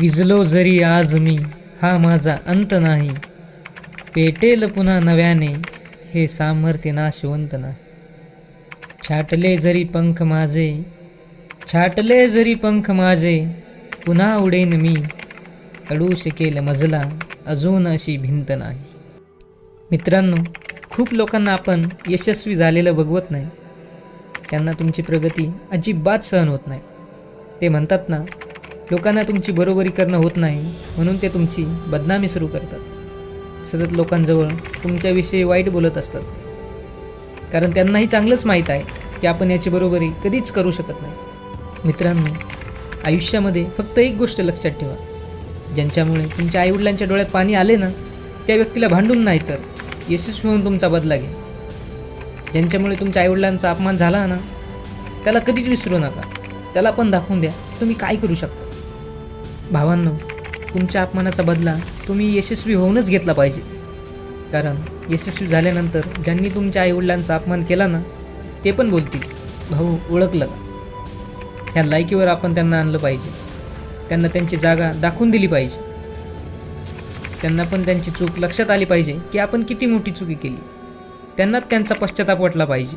विझलो जरी आज मी, हा माझा अंत नाही. पेटेल पुन्हा नव्याने, हे सामर्थ्य नाशवंत नाही. छाटले जरी पंख माझे, छाटले जरी पंख माझे, पुन्हा उडेन मी. अडू शकेल मजला, अजून अशी भिंत नाही. मित्रांनो, खूप लोकांना आपण यशस्वी झालेलं बघवत नाही. त्यांना तुमची प्रगती अजिबात सहन होत नाही. ते म्हणतात ना, लोकांना तुमची बरोबरी करणं होत नाही, म्हणून ते तुमची बदनामी सुरू करतात. सतत लोकांजवळ तुमच्याविषयी वाईट बोलत असतात, कारण त्यांनाही चांगलंच माहीत आहे की आपण याची बरोबरी कधीच करू शकत नाही. मित्रांनो, आयुष्यामध्ये फक्त एक गोष्ट लक्षात ठेवा, ज्यांच्यामुळे तुमच्या आईवडिलांच्या डोळ्यात पाणी आले ना, त्या व्यक्तीला भांडून नाही तर यशस्वी होऊन तुमचा बदला घ्या. ज्यांच्यामुळे तुमच्या आईवडिलांचा अपमान झाला ना, त्याला कधीच विसरू नका. त्याला पण दाखवून द्या की तुम्ही काय करू शकता. भावांनो, तुमच्या अपमानाचा बदला तुम्ही यशस्वी होऊनच घेतला पाहिजे, कारण यशस्वी झाल्यानंतर ज्यांनी तुमच्या आईवडिलांचा अपमान केला ना, ते पण बोलतील, भाऊ ओळखलं का. ह्या लायकीवर आपण त्यांना आणलं पाहिजे. त्यांना त्यांची जागा दाखवून दिली पाहिजे. त्यांना पण त्यांची चूक लक्षात आली पाहिजे की आपण किती मोठी चुकी केली. त्यांना त्यांचा पश्चाताप वाटला पाहिजे.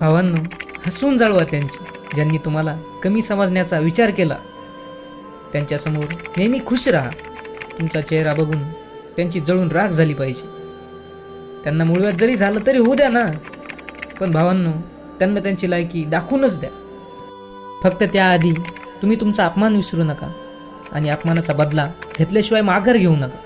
भावांनो, हसवून जाळवा त्यांची, ज्यांनी तुम्हाला कमी समजण्याचा विचार केला. त्यांच्यासमोर नेहमी खुश राहा. तुमचा चेहरा बघून त्यांची जळून राख झाली पाहिजे. त्यांना मुळव्यात जरी झालं तरी होऊ द्या ना, पण भावांनो, त्यांना त्यांची लायकी दाखवूनच द्या. फक्त त्याआधी तुम्ही तुमचा अपमान विसरू नका आणि अपमानाचा बदला घेतल्याशिवाय माघार घेऊ नका.